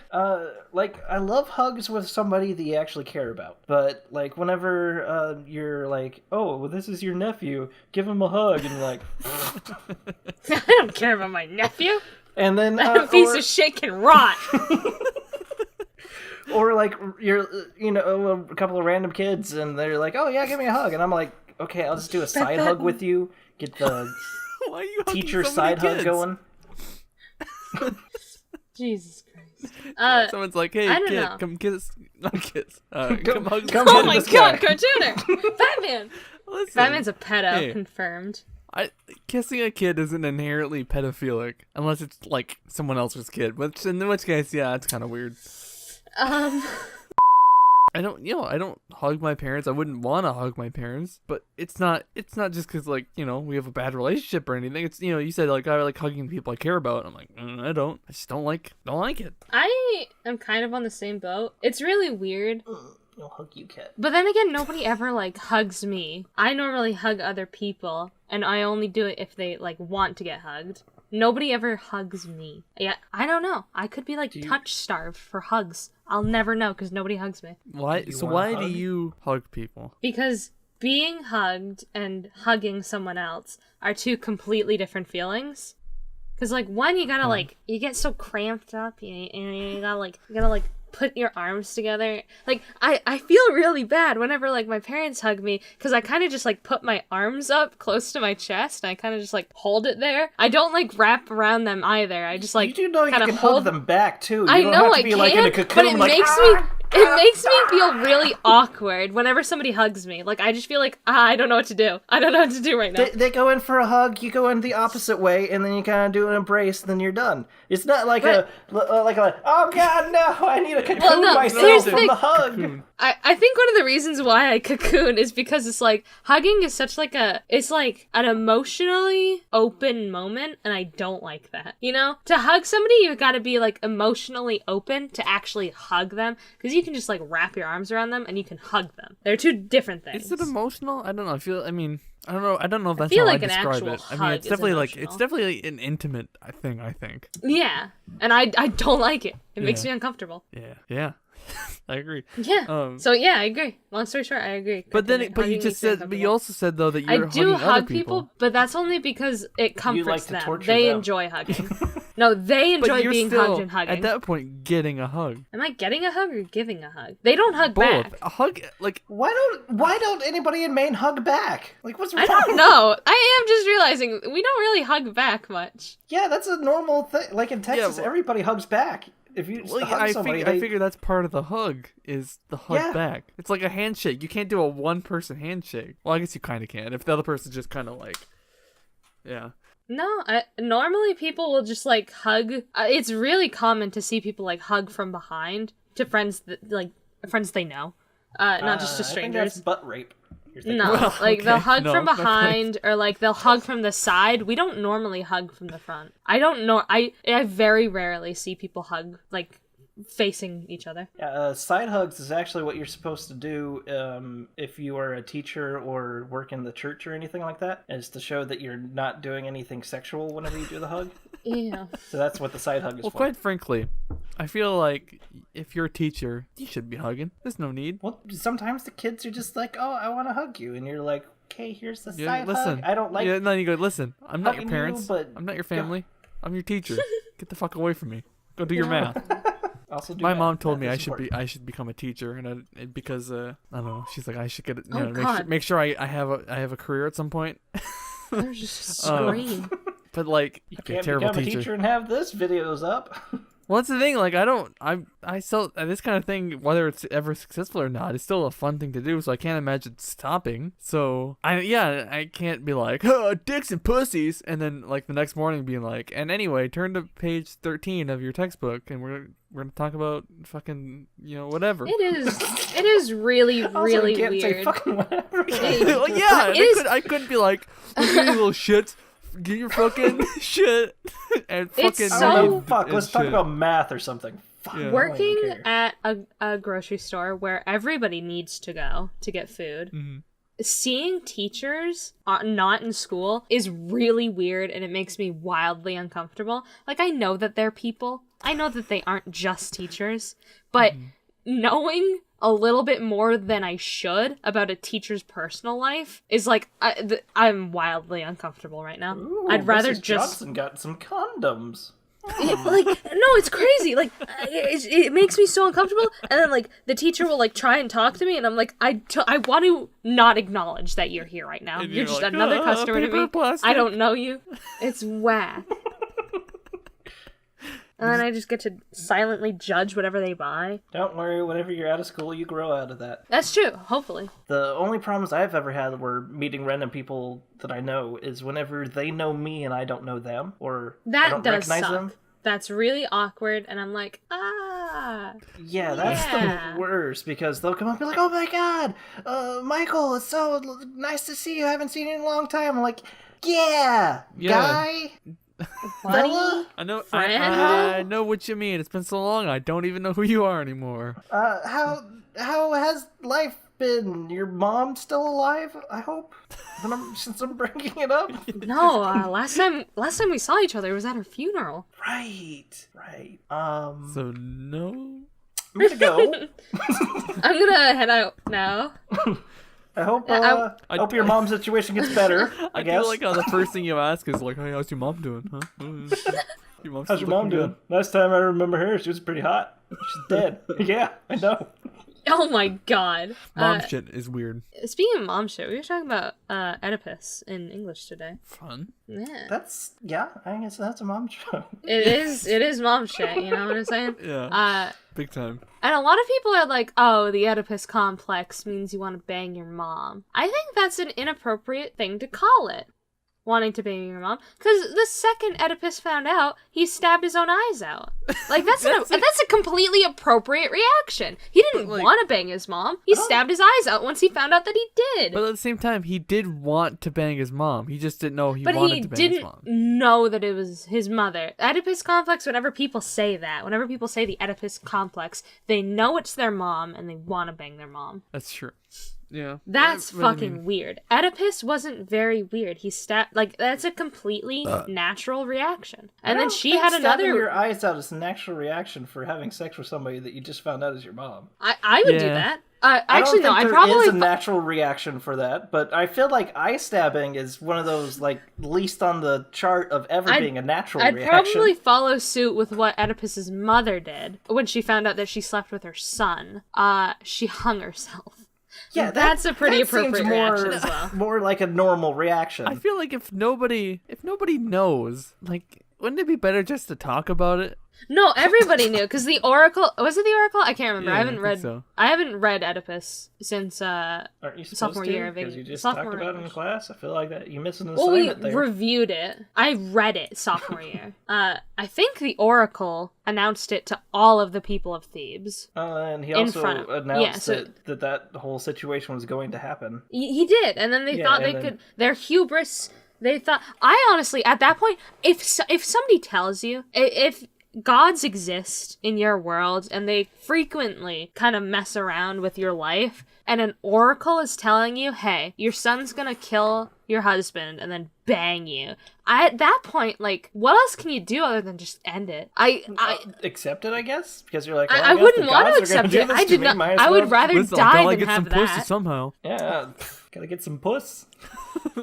like I love hugs with somebody that you actually care about. But like whenever you're like, "Oh, well, this is your nephew, give him a hug," and you're like, I don't care about my nephew. and then That piece of shit can rot. or like you're a couple of random kids and they're like, "Oh yeah, give me a hug," and I'm like, "Okay, I'll just do a side hug with you, get the Why are you hugging teacher so many side hug kids? going." Jesus Christ. Someone's like, "Hey, I don't kid, know. come kiss, not kiss, come hug." come Oh hit my this guy. god, cartooner! Batman! Listen, Batman's a pedo, Hey. confirmed. Kissing a kid isn't inherently pedophilic unless it's like someone else's kid, which in which case, yeah, it's kind of weird. I don't hug my parents. I wouldn't want to hug my parents, but it's not just because like, we have a bad relationship or anything. It's, you said like, I like hugging people I care about. I'm like, I don't. I just don't like it. I am kind of on the same boat. It's really weird. I'll hug you, Kat. But then again, nobody ever like hugs me. I normally hug other people, and I only do it if they like want to get hugged. Nobody ever hugs me. Yeah, I don't know. I could be like touch starved for hugs. I'll never know because nobody hugs me. Why? So why do you hug people? Because being hugged and hugging someone else are two completely different feelings. Because like one, you gotta like you get so cramped up, and you gotta put your arms together. Like I feel really bad whenever like my parents hug me because I kind of just like put my arms up close to my chest and I kind of just like hold it there. I don't like wrap around them either. I just like you do know you can hold them back too. You I don't know have to I be can, like in a cocoon, but it like, makes me feel really awkward whenever somebody hugs me. Like I just feel like I don't know what to do. I don't know what to do right now. They go in for a hug, you go in the opposite way, and then you kind of do an embrace, and then you're done. It's not like a oh god no, I need to cocoon myself from the hug. I think one of the reasons why I cocoon is because it's like hugging is such like it's like an emotionally open moment, and I don't like that. To hug somebody, you've got to be like emotionally open to actually hug them, because you can just like wrap your arms around them and you can hug them. They're two different things. Is it emotional? I don't know. I don't know if that's feel how like I an describe actual it. I mean, hug it's is definitely emotional. an intimate thing, I think. Yeah, and I don't like it. It makes me uncomfortable. Yeah. I agree. Yeah. So yeah, I agree. Long story short, I agree. But you also said though that I you're do hugging hug other people, but that's only because it comforts like to them. torture They them. enjoy hugging. No, they but enjoy you're being still, hugged and hugging. at that point, getting a hug. Am I getting a hug or giving a hug? They don't hug Both. back. A hug, like Why don't anybody in Maine hug back? Like what's wrong? I don't know. I am just realizing we don't really hug back much. Yeah, that's a normal thing. Like in Texas, well- everybody hugs back. If you just hug somebody, I figure that's part of the hug is the hug Yeah. back. It's like a handshake. You can't do a one-person handshake. Well, I guess you kind of can if the other person's just kind of like, yeah. No, normally people will just like hug. It's really common to see people like hug from behind to friends friends they know, not just to I think strangers. that's butt rape. You're thinking. No, Well, like they'll okay, hug no, from not quite. behind or like they'll hug from the side. We don't normally hug from the front. I don't know. I very rarely see people hug like facing each other. Side hugs is actually what you're supposed to do if you are a teacher or work in the church or anything like that, is to show that you're not doing anything sexual whenever you do the hug. Yeah. So that's what the side hug is Well, for. quite frankly, I feel like if you're a teacher, you should be hugging. There's no need. Well, sometimes the kids are just like, oh, I want to hug you. And you're like, okay, here's the Yeah, side listen. hug. I don't like Yeah, no, you go. Listen, I'm not your hugging you, parents. but- I'm not your family. I'm your teacher. Get the fuck away from me. Go do your math. Also do My math. mom told me Math I is should important. I should become a teacher, and because I don't know, she's like I should get it. You Oh, know, God. make sure I have a career at some point. There's just a Um, scream. But like, You okay, can't terrible become a teacher and have this videos up. Well, that's the thing. Like, I still this kind of thing, whether it's ever successful or not, is still a fun thing to do. So I can't imagine stopping. So I can't be like, oh, dicks and pussies, and then like the next morning being like, and anyway, turn to page 13 of your textbook, and we're gonna talk about fucking whatever. It is really Also, really you can't say weird. fucking whatever. Well, yeah, It is- I couldn't be like, look at you little shits, get your fucking shit, and It's fucking. so- Oh, fuck, and let's talk shit. about math or something. Fuck, Yeah. I don't Working even care. at a grocery store where everybody needs to go to get food, Mhm. seeing teachers not in school is really weird, and it makes me wildly uncomfortable. Like, I know that they're people. I know that they aren't just teachers, but knowing a little bit more than I should about a teacher's personal life is like, I'm wildly uncomfortable right now. Ooh, I'd rather Mrs. just Johnson got some condoms. like, no, it's crazy. Like, it makes me so uncomfortable. And then like the teacher will like try and talk to me, and I'm like, I want to not acknowledge that you're here right now. And You're you're just like, another customer to paper me. plastic. I don't know you. It's whack. And then I just get to silently judge whatever they buy. Don't worry, whenever you're out of school, you grow out of that. That's true, hopefully. The only problems I've ever had were meeting random people that I know is whenever they know me and I don't know them, or I That don't does recognize suck. them. That's really awkward, and I'm like, ah. Yeah, that's Yeah. the worst, because they'll come up and be like, oh my god, Michael, it's so nice to see you, I haven't seen you in a long time. I'm like, yeah. Guy? Buddy? I know. Friend? I know what you mean. It's been so long. I don't even know who you are anymore. How has life been? Your mom still alive? I hope. Since I'm bringing it up. No, last time we saw each other was at her funeral. Right. So no. I'm gonna go. I'm gonna head out now. I hope. I hope your mom's situation gets better. I guess. feel like how the first thing you ask is like, "Hey, how's your mom doing?" Huh? Your mom's How's still your mom looking doing? good? Last time I remember her, she was pretty hot. She's dead. Yeah, I know. Oh my god. Mom shit is weird. Speaking of mom shit, we were talking about Oedipus in English today. Fun. Yeah. I guess that's a mom show. It is mom shit, you know what I'm saying? Yeah. Big time. And a lot of people are like, oh, the Oedipus complex means you want to bang your mom. I think that's an inappropriate thing to call it. Wanting to bang your mom. Because the second Oedipus found out, he stabbed his own eyes out. Like, that's a completely appropriate reaction. He didn't want to bang his mom. He stabbed his eyes out once he found out that he did. But at the same time, he did want to bang his mom. He just didn't know he wanted to bang his mom. But he didn't know that it was his mother. Oedipus complex, whenever people say the Oedipus complex, they know it's their mom and they want to bang their mom. That's true. Yeah. That's But I fucking mean, weird. Oedipus wasn't very weird. He stabbed, like, that's a completely natural reaction. And then she had Stabbing another. your eyes out is a natural reaction for having sex with somebody that you just found out is your mom. I would do Yeah. that. I Actually, no, don't think I there probably. is a natural reaction for that, but I feel like eye stabbing is one of those, like, least on the chart of ever being a natural I'd reaction. probably follow suit with what Oedipus's mother did when she found out that she slept with her son. She hung herself. Yeah, that's a pretty that seems appropriate reaction as well. More like a normal reaction. I feel like if nobody knows, like, wouldn't it be better just to talk about it? No, everybody knew because the Oracle was it the Oracle? I can't remember. Yeah, I haven't I think read. so. I haven't read Oedipus since Aren't you supposed sophomore to? year of Because you just sophomore talked about it in English. class. I feel like that you missed an Well, we assignment there. reviewed it. I read it sophomore year. I think the Oracle announced it to all of the people of Thebes. And he in also front of- announced yeah, so- that whole situation was going to happen. He did, and then they Yeah, thought and they then- could. Their hubris. They thought. I honestly, at that point, if somebody tells you if gods exist in your world and they frequently kind of mess around with your life, and an oracle is telling you, hey, your son's gonna kill your husband and then bang you. At that point, like, what else can you do other than just end it? I Accept it, I guess, because you're like, I well, wouldn't the want to gods are gonna accept do it. this I to did me, not. might as I would well- rather Listen, die gotta than get have some pussy that. somehow. Yeah, gotta get some puss.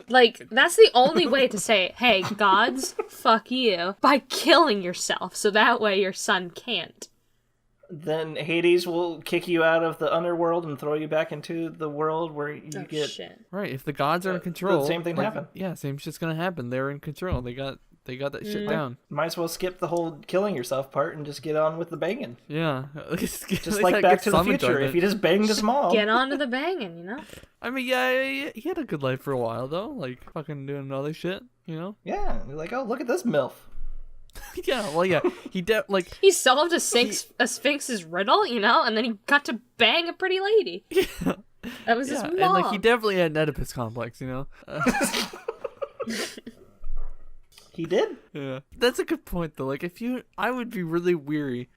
Like, that's the only way to say, hey, gods, fuck you, by killing yourself, so that way your son can't. Then Hades will kick you out of the underworld and throw you back into the world where you Oh, get shit. Right. If the gods are in control, the same thing like, happen. Yeah, same shit's gonna happen. They're in control. They got that shit down. Might as well skip the whole killing yourself part and just get on with the banging. Yeah. Just like Back to the Future, if you just banged his mom. Get on to the banging, you know? I mean, yeah, he had a good life for a while though, like fucking doing other shit, you know? Yeah, you're like, oh, look at this MILF. Yeah, well, yeah, like He solved a Sphinx's riddle, you know, and then he got to bang a pretty lady. That was his mom. and like he definitely had an Oedipus complex, you know? He did? Yeah, that's a good point though. Like I would be really wary.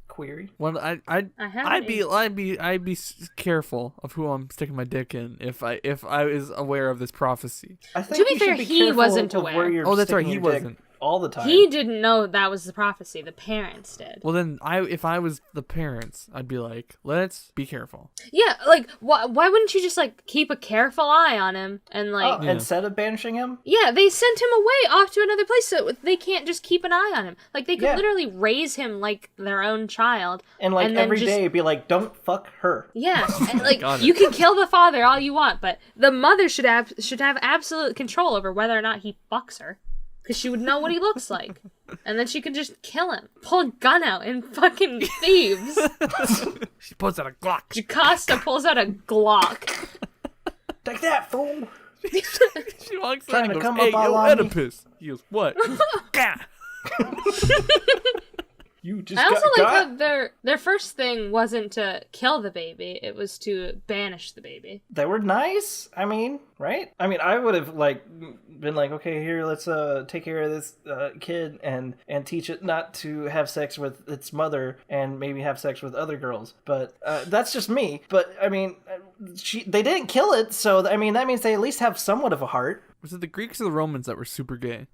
Query. Well, I'd be careful of who I'm sticking my dick in if I was aware of this prophecy. I think be you fair, should be he careful wasn't of where aware. you're Oh, that's right, sticking he your dick wasn't. all the time. He didn't know that was the prophecy. The parents did. Well, then if I was the parents, I'd be like, let's be careful. Yeah, like, why wouldn't you just, like, keep a careful eye on him and, like... Oh, instead of banishing him? Yeah, they sent him away off to another place so they can't just keep an eye on him. Like, they could Yeah. literally raise him like their own child. And, like, then every just- day be like, don't fuck her. Yeah, and, like, Got it. you can kill the father all you want, but the mother should have absolute control over whether or not he fucks her. Because she would know what he looks like. And then she could just kill him. Pull a gun out and fucking thieves. She pulls out a Glock. Jocasta pulls out a Glock. Take that, fool! She walks Trying in and to goes, come hey, up all yo, on me." Oedipus. He goes, what? Gah. You just I also got like got. how their first thing wasn't to kill the baby, it was to banish the baby. They were nice. I mean, right? I mean, I would have like been like, okay, here, let's take care of this kid and teach it not to have sex with its mother and maybe have sex with other girls. But that's just me. But I mean, they didn't kill it, so I mean that means they at least have somewhat of a heart. Was it the Greeks or the Romans that were super gay?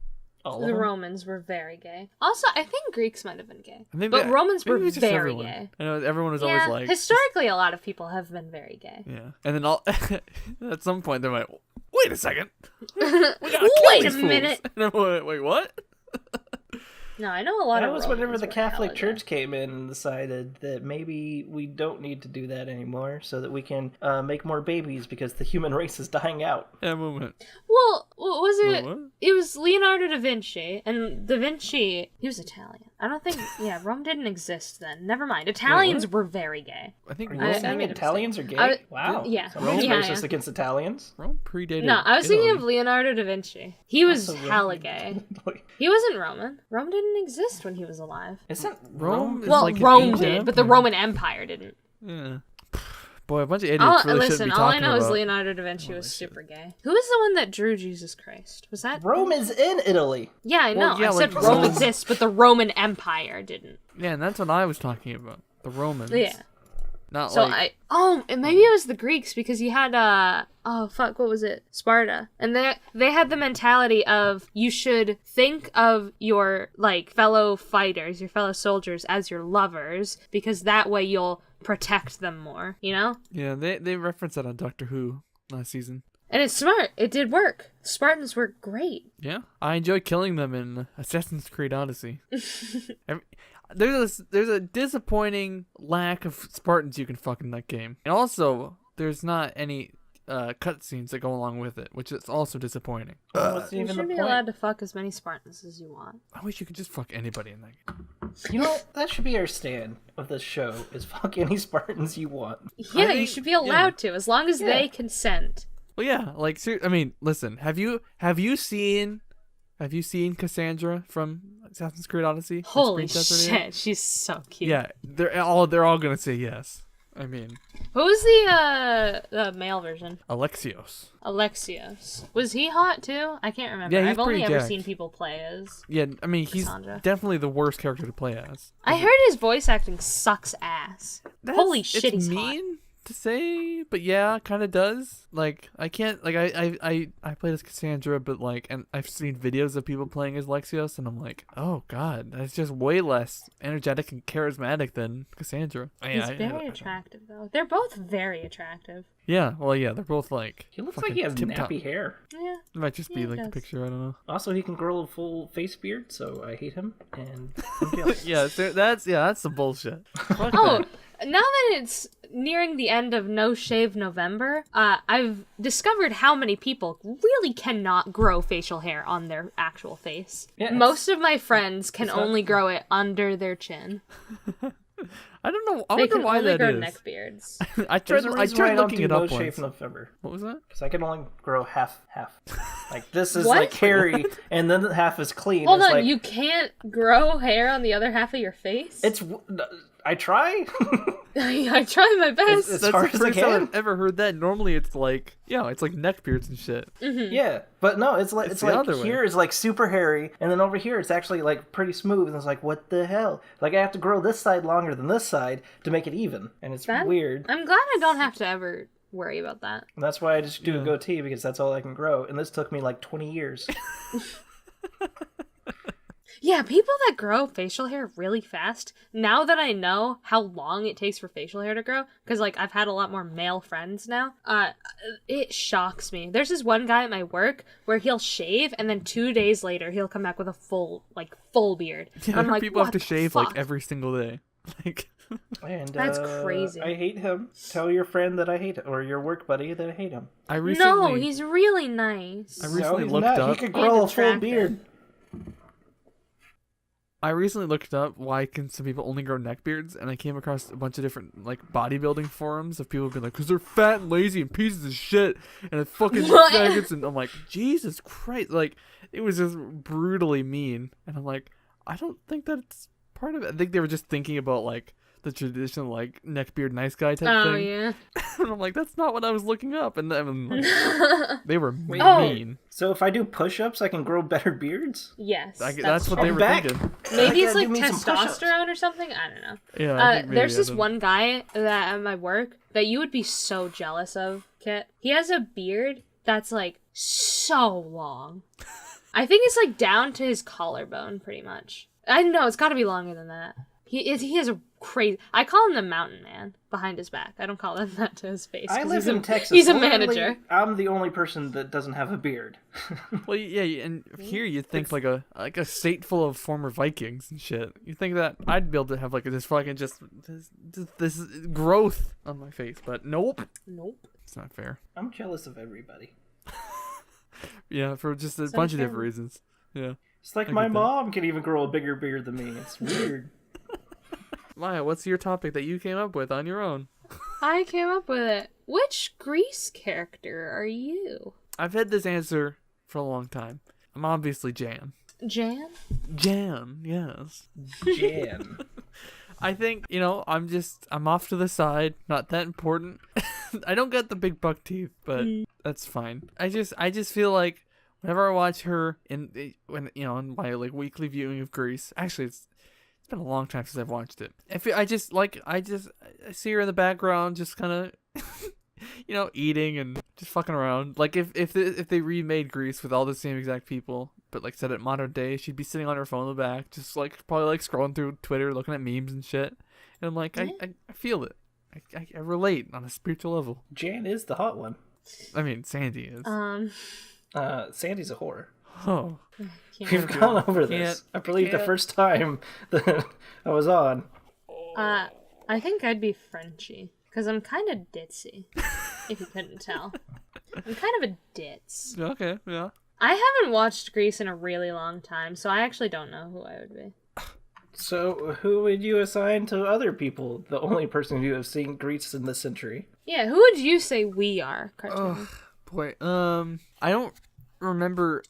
All of The them. Romans were very gay. Also, I think Greeks might have been gay. I think But that- Romans maybe were it was just very everyone. gay. I know everyone was Yeah, always like, historically, a lot of people have been very gay. yeah. And then at some point they're like, wait a second. We gotta kill Wait a these fools. minute. And I'm like, wait, what? No, I know a lot That of was Romans whenever the were Catholic hella Church came in and decided that maybe we don't need to do that anymore so that we can make more babies because the human race is dying out. Yeah, movement. Well, what was it? What? It was Leonardo da Vinci, and da Vinci, he was Italian. I don't think, Rome didn't exist then. Never mind. Italians were very gay. I think Are you Rome, saying made a Italians are gay? I was- Wow. yeah. Somebody's Yeah, racist yeah. against Italians. Rome predated. No, I was thinking of Italy. Leonardo da Vinci. He was Also hella Rome. gay. He wasn't Roman. Rome didn't exist when he was alive. Isn't Rome is Well, like an Rome ancient did, but the empire. Roman Empire didn't. Yeah. Boy, a bunch of idiots really Listen, shouldn't be all I talking know is about. Leonardo da Vinci was super gay. Who was the one that drew Jesus Christ? Was that? Rome is in Italy. Yeah, I know. Well, yeah, I said like Rome Rome- exists, but the Roman Empire didn't. Yeah, and that's what I was talking about. The Romans. Yeah. Not So like and maybe it was the Greeks because you had what was it? Sparta. And they had the mentality of you should think of your like fellow fighters, your fellow soldiers as your lovers because that way you'll protect them more, you know? yeah, they referenced that on Doctor Who last season. And it's smart. It did work. Spartans were great. Yeah, I enjoy killing them in Assassin's Creed Odyssey. There's a disappointing lack of Spartans you can fuck in that game, and also there's not any cutscenes that go along with it, which is also disappointing. What's You even the should be point? allowed to fuck as many Spartans as you want. I wish you could just fuck anybody in that game. You know, that should be our stand of this show: is fuck any Spartans you want. Yeah, you think- should be allowed to as long as they consent. Well, yeah, like I mean, listen, have you seen Cassandra from Assassin's Creed Odyssey? The Holy screenshot video? shit, she's so cute. Yeah, they're all gonna say yes. I mean, Who was the male version? Alexios. Alexios. Was he hot too? I can't remember. Yeah, he's I've only pretty ever jacked. seen people play as. Yeah, I mean, he's Cassandra. definitely the worst character to play as. I heard his voice acting sucks ass. Holy shit, it's he's mean hot. to say, but yeah, kind of does. Like, I can't, like, I played as Cassandra, but like, and I've seen videos of people playing as Alexios, and I'm like, oh god, that's just way less energetic and charismatic than Cassandra. He's very attractive though. They're both very attractive. Yeah, well, yeah, they're both like. He looks like he has fucking tip-top. nappy hair. Yeah. It might just be Yeah, he like the does. picture. I don't know. Also, he can grow a full face beard, so I hate him. And I'm jealous. Yeah, that's some bullshit. Fuck Oh, that. now that it's nearing the end of No Shave November, I've discovered how many people really cannot grow facial hair on their actual face. Yeah, it's- Most of my friends can not- only grow it under their chin. I don't know. I They wonder can why only that grow is. neck beards. I There's tried. a I reason why I tried don't looking do it no up shave once. in November. What was that? Because I can only grow half. Like, this is What? like hairy, and then the half is clean. Hold it's on, like, you can't grow hair on the other half of your face? I try. I try my best. As That's hard the as I first time can. I've ever heard that. Normally, it's like, it's like neck beards and shit. Yeah, but no, it's like It's the other way. here is like super hairy, and then over here it's actually like pretty smooth, and it's like, what the hell? Like, I have to grow this side longer than this side to make it even, and it's weird. I'm glad I don't have to ever worry about that. And that's why I just do a goatee, because that's all I can grow, and this took me like 20 years. Yeah, people that grow facial hair really fast, now that I know how long it takes for facial hair to grow, because, like, I've had a lot more male friends now, it shocks me. There's this one guy at my work where he'll shave, and then 2 days later, he'll come back with a full beard. Yeah, I'm like, people have what to the shave fuck? like every single day. Like, And That's crazy. I hate him. Tell your friend that I hate him, or your work buddy that I hate him. I recently. No, he's really nice. I recently he's looked not. up. He could grow a full attractive. beard. I recently looked up why can some people only grow neck beards, and I came across a bunch of different like bodybuilding forums of people being like, because they're fat and lazy and pieces of shit and it fucking faggots, and I'm like, Jesus Christ, like it was just brutally mean, and I'm like, I don't think that's part of it. I think they were just thinking about like the traditional like neckbeard nice guy type thing. Yeah. And I'm like, that's not what I was looking up, and then like, they were Oh. mean. So if I do push-ups, I can grow better beards? Yes. That's what true. they were back. thinking. Maybe I it's gotta like do me some push-ups. testosterone or something. I don't know. Yeah. I think maybe, There's this yeah, one guy that at my work that you would be so jealous of, Kit. He has a beard that's like so long. I think it's like down to his collarbone, pretty much. I know it's got to be longer than that. He has a crazy. I call him the mountain man behind his back. I don't call him that to his face. I 'cause live he's in a, Texas. He's a Literally, manager. I'm the only person that doesn't have a beard. Well, yeah, and here you'd think like a state full of former Vikings and shit. You think that I'd be able to have like this fucking this growth on my face, but nope, Nope. it's not fair. I'm jealous of everybody. Yeah, for just a So bunch of fair. different reasons. Yeah, It's like I my get that. mom can even grow a bigger beard than me. It's weird. Maya, what's your topic that you came up with on your own? I came up with it. Which Grease character are you? I've had this answer for a long time. I'm obviously Jan. Jan? Jan, yes. Jan. I think, I'm off to the side, not that important. I don't got the big buck teeth, but that's fine. I just feel like whenever I watch her in my like weekly viewing of Grease, actually it's been a long time since I've watched it. I see her in the background just kind of eating and just fucking around. Like if they remade Grease with all the same exact people, but like set it modern day, she'd be sitting on her phone in the back, just like probably like scrolling through Twitter, looking at memes and shit. And I'm like, I feel it. I relate on a spiritual level. Jan is the hot one. I mean, Sandy is. Sandy's a whore. Oh, We've gone over this. I believe the first time that I was on. I think I'd be Frenchie. Because I'm kind of ditzy, if you couldn't tell. I'm kind of a ditz. okay, yeah. I haven't watched Grease in a really long time, so I actually don't know who I would be. So who would you assign to other people? The only person who have seen Grease in this century. Yeah, who would you say we are, cartoon? Boy, I don't remember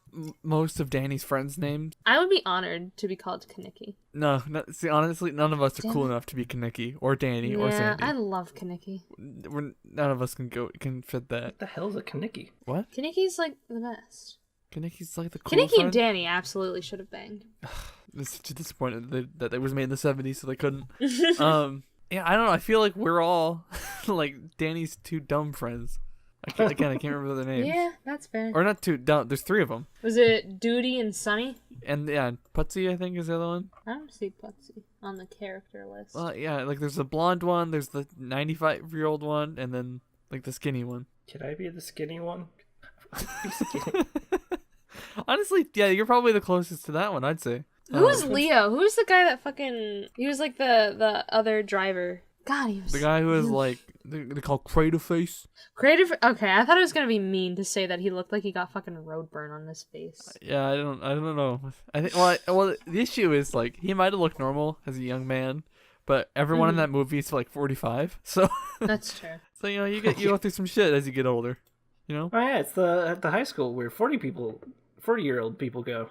most of Danny's friends' names. I would be honored to be called Kaneki. No, see, honestly, none of us are cool enough to be Kaneki or Danny or Sandy. I love Kaneki. None of us can fit that. What the hell's a Kaneki? What? Kaneki's like the best. Kaneki's like the cool Kaneki friend? and Danny absolutely should have banged. I'm such a disappointed that it was made in the 70s, so they couldn't. Yeah, I don't know. I feel like we're all like Danny's two dumb friends. I can't remember their names. Yeah, that's fair. Or not two dumb. There's three of them. Was it Duty and Sunny? And yeah, Putsy I think is the other one. I don't see Putsy on the character list. Well, yeah, like there's the blonde one, there's the 95-year-old one, and then like the skinny one. Can I be the skinny one? Be skinny. Honestly, yeah, you're probably the closest to that one, I'd say. Who's Leo? Who's the guy that fucking... He was like the other driver. God, he was... The guy who is like, they call Crater Face. Creative... Okay, I thought it was gonna be mean to say that he looked like he got fucking road burn on his face. Yeah, I don't know. I think, well, the issue is like, he might have looked normal as a young man, but everyone in that movie is like 45, so... That's true. So, you go through some shit as you get older, you know? Oh yeah, it's at the high school where 40-year-old people go.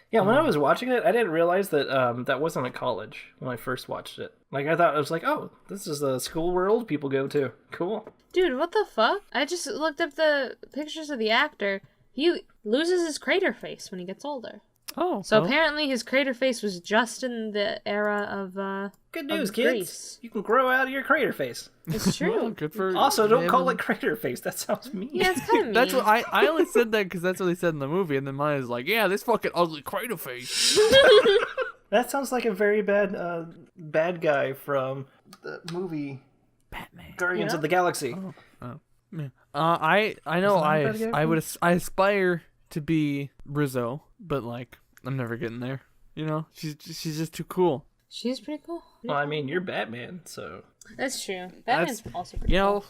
Yeah, when I was watching it, I didn't realize that that wasn't a college when I first watched it. Like, I thought, I was like, oh, this is the school where old people go to. Cool. Dude, what the fuck? I just looked up the pictures of the actor. He loses his crater face when he gets older. Oh. So apparently his crater face was just in the era of, Good news, of kids. Grease. You can grow out of your crater face. It's Well, true. good for Also, don't him. call it crater face. That sounds mean. Yeah, it's kind of mean. That's what I only said that because that's what they said in the movie, and then mine is like, yeah, this fucking ugly Crater Face. That sounds like a very bad guy from the movie Batman. Guardians of the Galaxy. Yeah. I know Isn't that a bad guy? I aspire to be Rizzo, but like I'm never getting there. You know, she's just too cool. She's pretty cool. Well, I mean, you're Batman, so... That's true. Batman's also pretty You cool.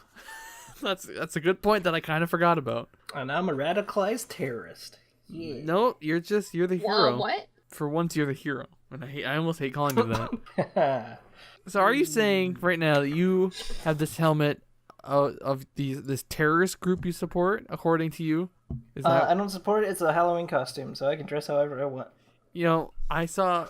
know, that's a good point that I kind of forgot about. And I'm a radicalized terrorist. No, you're the hero. What? For once, you're the hero. And I almost hate calling it that. So are you saying right now that you have this helmet of this terrorist group you support, according to you? Is that... I don't support it. It's a Halloween costume, so I can dress however I want. You know, I saw...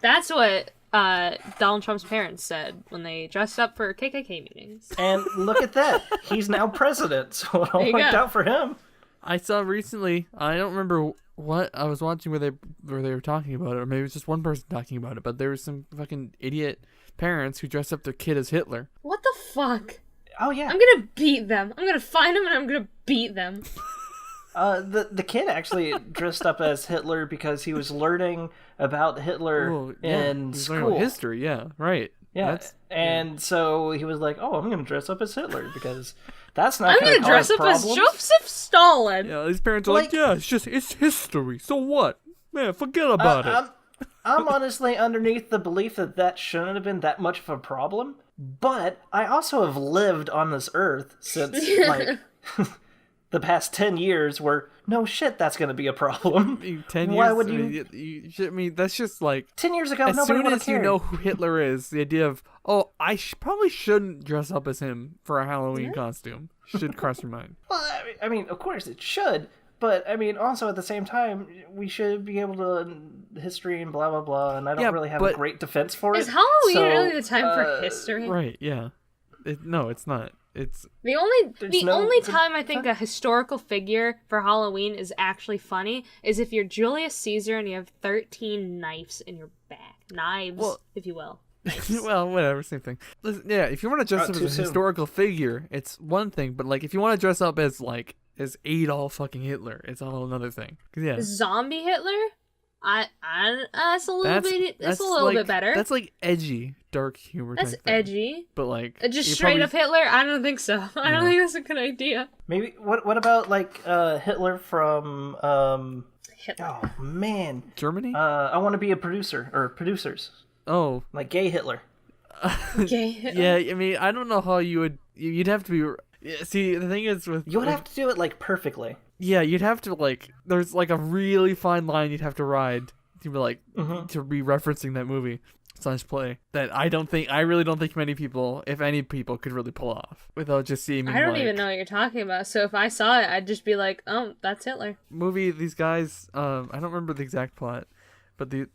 That's what Donald Trump's parents said when they dressed up for KKK meetings. And look at that. He's now president, so it all worked out for him. I saw recently, I don't remember what I was watching where they were talking about it, or maybe it was just one person talking about it, but there was some fucking idiot parents who dressed up their kid as Hitler. What the fuck? Oh, yeah. I'm gonna beat them. I'm gonna find them and I'm gonna beat them. The kid actually dressed up as Hitler because he was learning about Hitler in school. History, yeah, right. Yeah, so he was like, "Oh, I'm going to dress up as Hitler because that's not I'm going to dress up problems. as Joseph Stalin." Yeah, these parents are like, "Yeah, it's history. So what? Man, forget about it." I'm honestly underneath the belief that shouldn't have been that much of a problem, but I also have lived on this earth since like the past 10 years where no shit that's going to be a problem. 10 years? Why would you... I mean, that's just like... 10 years ago, as nobody would have cared. You know who Hitler is, the idea of, oh, I probably shouldn't dress up as him for a Halloween costume should cross your mind. Well, I mean, of course it should, but I mean, also at the same time, we should be able to history and blah, blah, blah, and I don't really have a great defense for it. Is Halloween really the time for history? Right, yeah. No, it's not. It's the only time I think a historical figure for Halloween is actually funny is if you're Julius Caesar and you have 13 knives in your back. Knives, if you will. Well, whatever, same thing. Listen, yeah, if you want to dress up as a historical figure, it's one thing, but like if you want to dress up as Adolf fucking Hitler, it's a whole another thing. Yeah. Zombie Hitler? That's a little bit better. That's like edgy, dark humor. That's edgy. But like just straight up Hitler? I don't think so. I don't think that's a good idea. Maybe what about like Hitler from Hitler. Oh man, Germany? I want to be a producer or producers. Oh, like gay Hitler. Gay Hitler. Yeah, I mean, I don't know how you'd have to be. See, the thing is with you would have to do it like perfectly. Yeah, you'd have to there's like a really fine line you'd have to ride to be like to be referencing that movie / play that I really don't think many people, if any people, could really pull off without just seeing. I don't even know what you're talking about. So if I saw it, I'd just be like, "Oh, that's Hitler." Movie. These guys, I don't remember the exact plot, but they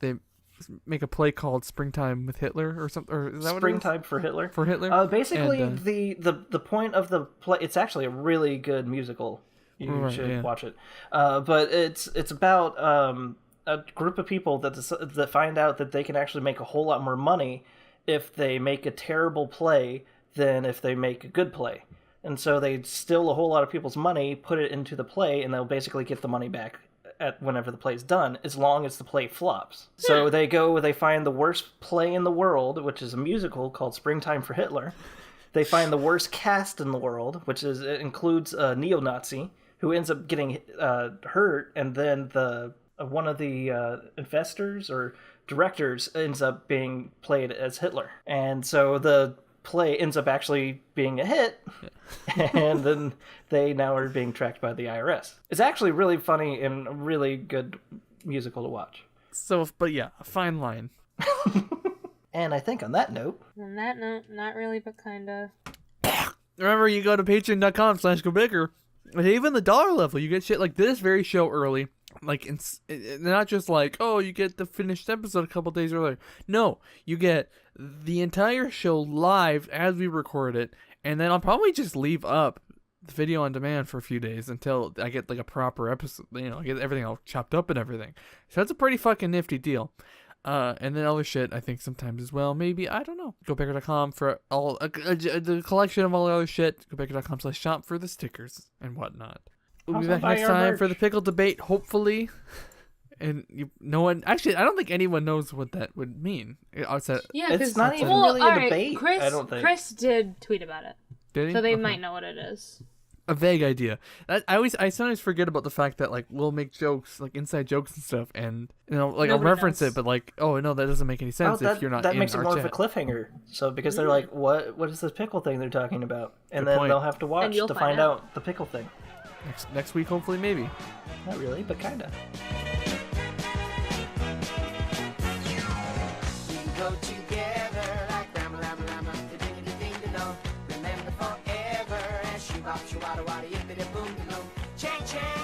make a play called Springtime with Hitler or something. Or is that Springtime for Hitler? For Hitler. Basically, and, the point of the play. It's actually a really good musical. You should watch it. But it's about a group of people that find out that they can actually make a whole lot more money if they make a terrible play than if they make a good play. And so they steal a whole lot of people's money, put it into the play, and they'll basically get the money back at whenever the play's done, as long as the play flops. So they find the worst play in the world, which is a musical called Springtime for Hitler. They find the worst cast in the world, which includes a neo-Nazi, who ends up getting hurt, and then one of the investors or directors ends up being played as Hitler. And so the play ends up actually being a hit, and then they now are being tracked by the IRS. It's actually really funny and a really good musical to watch. So, but yeah, a fine line. And I think on that note... On that note, not really, but kind of. Remember, you go to patreon.com/GoBicker. And even the dollar level, you get shit like this very show early. Like, not just like, oh, you get the finished episode a couple days earlier. No, you get the entire show live as we record it. And then I'll probably just leave up the video on demand for a few days until I get like a proper episode, get everything all chopped up and everything. So that's a pretty fucking nifty deal. And then other shit, I think sometimes as well. Maybe, I don't know. GoBicker.com for all the collection of all the other shit. GoBicker.com/shop for the stickers and whatnot. We'll be back next time for the pickle debate, hopefully. And no one, actually, I don't think anyone knows what that would mean. It's not even really a debate. I don't think. Chris did tweet about it. Did he? So they might know what it is. A vague idea. I sometimes forget about the fact that like we'll make jokes, like inside jokes and stuff, and like I'll reference it, but like, oh no, that doesn't make any sense if you're not. That in makes it our more chat. of a cliffhanger. So because they're like, what is this pickle thing they're talking about? And then they'll have to watch to find out the pickle thing. Next week, hopefully, maybe. Not really, but kinda. go together like rama lama lama, ding ding ding dong. Remember forever and shoo bop shoo wada wada yippity boom boom. Chang chang.